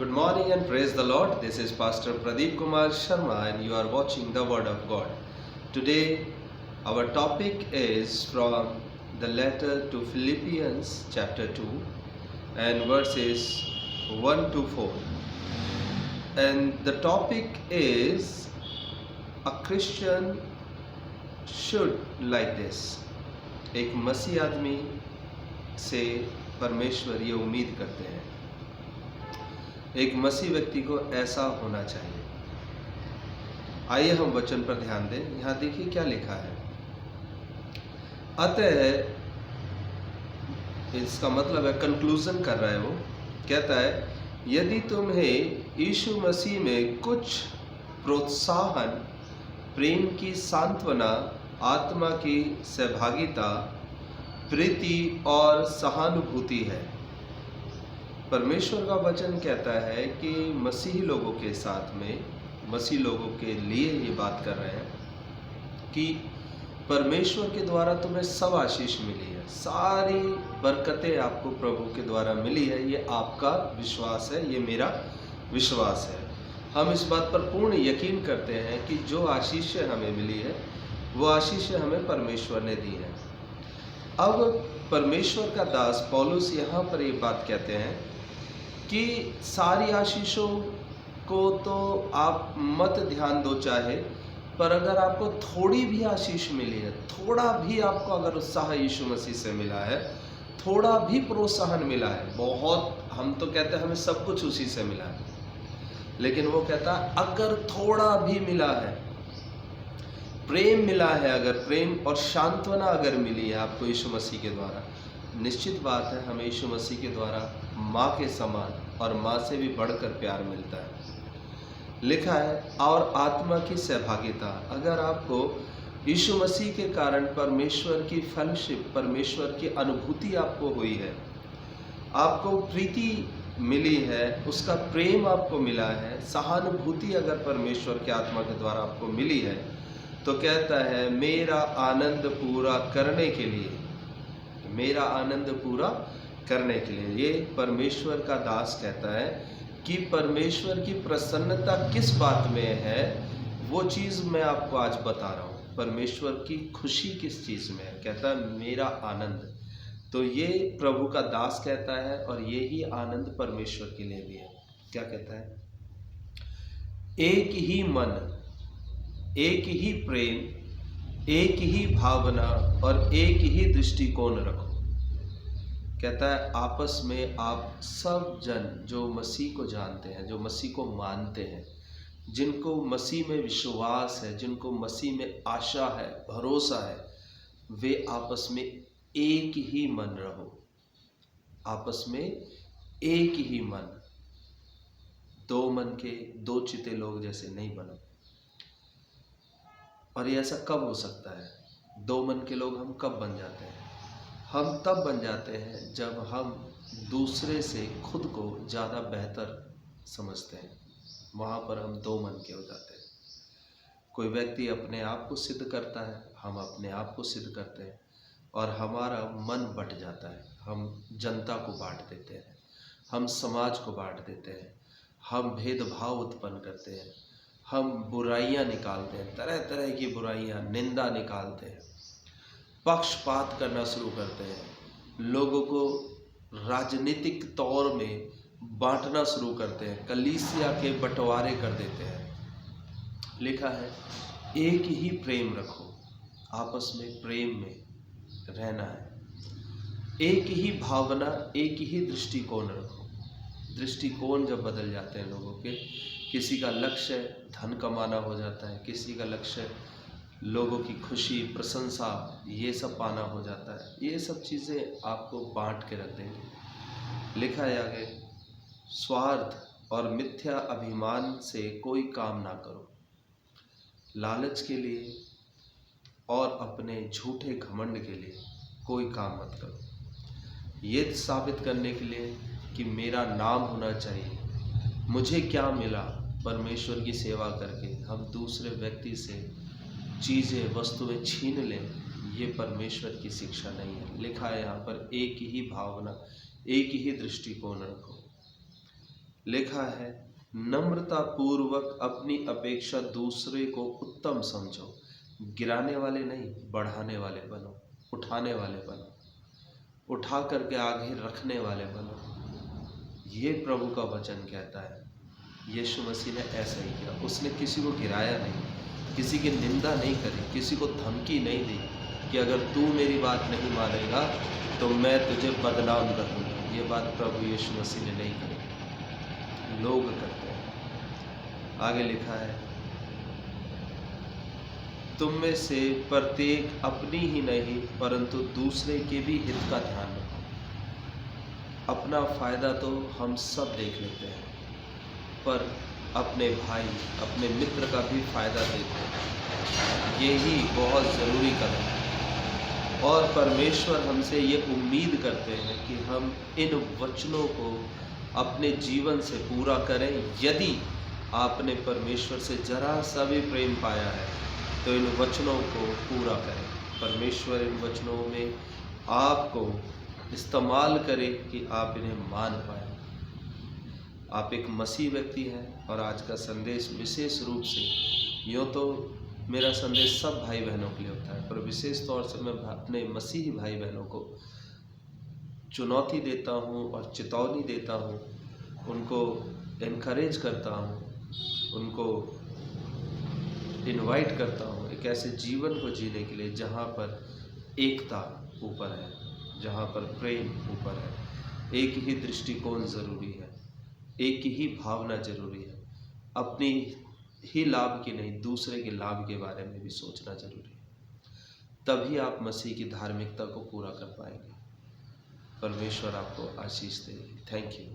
Good morning and praise the Lord. This is Pastor Pradeep Kumar Sharma and you are watching the Word of God. Today our topic is from the letter to Philippians chapter 2 and verses 1 to 4. And the topic is a Christian should like this. एक मसीह आदमी से परमेश्वर ये उम्मीद करते हैं, एक मसीह व्यक्ति को ऐसा होना चाहिए। आइए हम वचन पर ध्यान दें। यहाँ देखिए क्या लिखा है। अतः इसका मतलब है, कंक्लूजन कर रहा है वो, कहता है यदि तुम्हें यीशु मसीह में कुछ प्रोत्साहन, प्रेम की सांत्वना, आत्मा की सहभागिता, प्रीति और सहानुभूति है। परमेश्वर का वचन कहता है कि मसीही लोगों के साथ में, मसीही लोगों के लिए ये बात कर रहे हैं कि परमेश्वर के द्वारा तुम्हें सब आशीष मिली है, सारी बरकतें आपको प्रभु के द्वारा मिली है। ये आपका विश्वास है, ये मेरा विश्वास है। हम इस बात पर पूर्ण यकीन करते हैं कि जो आशीषें हमें मिली है वो आशीषें हमें परमेश्वर ने दी है। अब परमेश्वर का दास पौलुस यहाँ पर ये बात कहते हैं कि सारी आशीषों को तो आप मत ध्यान दो चाहे, पर अगर आपको थोड़ी भी आशीष मिली है, थोड़ा भी आपको अगर उत्साह यीशु मसीह से मिला है, थोड़ा भी प्रोत्साहन मिला है, बहुत, हम तो कहते हैं हमें सब कुछ उसी से मिला है, लेकिन वो कहता है अगर थोड़ा भी मिला है, प्रेम मिला है, अगर प्रेम और सांत्वना अगर मिली है आपको यीशु मसीह के द्वारा, निश्चित बात है हमें यीशु मसीह के द्वारा माँ के समान और माँ से भी बढ़कर प्यार मिलता है। लिखा है और आत्मा की सहभागिता, अगर आपको यीशु मसीह के कारण परमेश्वर की फेलोशिप, परमेश्वर की अनुभूति आपको हुई है, आपको प्रीति मिली है, उसका प्रेम आपको मिला है, सहानुभूति अगर परमेश्वर के आत्मा के द्वारा आपको मिली है, तो कहता है मेरा आनंद पूरा करने के लिए, मेरा आनंद पूरा करने के लिए। ये परमेश्वर का दास कहता है कि परमेश्वर की प्रसन्नता किस बात में है, वो चीज़ मैं आपको आज बता रहा हूँ। परमेश्वर की खुशी किस चीज़ में है, कहता है मेरा आनंद। तो ये प्रभु का दास कहता है और ये ही आनंद परमेश्वर के लिए भी है। क्या कहता है? एक ही मन, एक ही प्रेम, एक ही भावना और एक ही दृष्टिकोण रखो। कहता है आपस में आप सब जन जो मसीह को जानते हैं, जो मसीह को मानते हैं, जिनको मसीह में विश्वास है, जिनको मसीह में आशा है, भरोसा है, वे आपस में एक ही मन रहो। आपस में एक ही मन, दो मन के दो चिते लोग जैसे नहीं बनो। और ये ऐसा कब हो सकता है? दो मन के लोग हम कब बन जाते हैं? हम तब बन जाते हैं जब हम दूसरे से खुद को ज़्यादा बेहतर समझते हैं, वहाँ पर हम दो मन के हो जाते हैं। कोई व्यक्ति अपने आप को सिद्ध करता है, हम अपने आप को सिद्ध करते हैं और हमारा मन बट जाता है। हम जनता को बांट देते हैं, हम समाज को बांट देते हैं, हम भेदभाव उत्पन्न करते हैं, हम बुराइयां निकालते हैं, तरह तरह की बुराइयां, निंदा निकालते हैं, पक्षपात करना शुरू करते हैं, लोगों को राजनीतिक तौर में बांटना शुरू करते हैं, कलीसिया के बंटवारे कर देते हैं। लिखा है एक ही प्रेम रखो, आपस में प्रेम में रहना है, एक ही भावना, एक ही दृष्टिकोण रखो। दृष्टिकोण जब बदल जाते हैं लोगों के, किसी का लक्ष्य धन कमाना हो जाता है, किसी का लक्ष्य लोगों की खुशी, प्रशंसा, ये सब पाना हो जाता है, ये सब चीज़ें आपको बांट के रख देंगे। लिखा है आगे, स्वार्थ और मिथ्या अभिमान से कोई काम ना करो, लालच के लिए और अपने झूठे घमंड के लिए कोई काम मत करो, ये साबित करने के लिए कि मेरा नाम होना चाहिए, मुझे क्या मिला। परमेश्वर की सेवा करके हम दूसरे व्यक्ति से चीज़ें, वस्तुएं छीन लें, ये परमेश्वर की शिक्षा नहीं है। लिखा है यहाँ पर एक ही भावना, एक ही दृष्टिकोण रखो। लिखा है, नम्रता पूर्वक अपनी अपेक्षा दूसरे को उत्तम समझो, गिराने वाले नहीं बढ़ाने वाले बनो, उठाने वाले बनो, उठा करके आगे रखने वाले बनो। ये प्रभु का वचन कहता है। यीशु मसीह ने ऐसा ही किया। उसने किसी को गिराया नहीं, किसी की निंदा नहीं करी, किसी को धमकी नहीं दी कि अगर तू मेरी बात नहीं मानेगा तो मैं तुझे बदनाम कर दूंगा। ये बात प्रभु यीशु मसीह ने नहीं करी, लोग करते हैं। आगे लिखा है, तुम में से प्रत्येक अपनी ही नहीं परंतु दूसरे के भी हित का ध्यान रखो। अपना फायदा तो हम सब देख लेते हैं, पर अपने भाई अपने मित्र का भी फायदा देखो। यही बहुत ज़रूरी कदम है। और परमेश्वर हमसे ये उम्मीद करते हैं कि हम इन वचनों को अपने जीवन से पूरा करें। यदि आपने परमेश्वर से जरा सा भी प्रेम पाया है तो इन वचनों को पूरा करें। परमेश्वर इन वचनों में आपको इस्तेमाल करे कि आप इन्हें मान पाएं। आप एक मसीह व्यक्ति हैं और आज का संदेश विशेष रूप से, यूँ तो मेरा संदेश सब भाई बहनों के लिए होता है, पर विशेष तौर से मैं अपने मसीही भाई बहनों को चुनौती देता हूँ और चेतावनी देता हूँ, उनको इनकरेज करता हूँ, उनको इनवाइट करता हूँ एक ऐसे जीवन को जीने के लिए जहाँ पर एकता ऊपर है, जहाँ पर प्रेम ऊपर है। एक ही दृष्टिकोण ज़रूरी है, एक ही भावना जरूरी है। अपनी ही लाभ की नहीं, दूसरे के लाभ के बारे में भी सोचना जरूरी है। तभी आप मसीह की धार्मिकता को पूरा कर पाएंगे। परमेश्वर आपको आशीष दे। Thank you.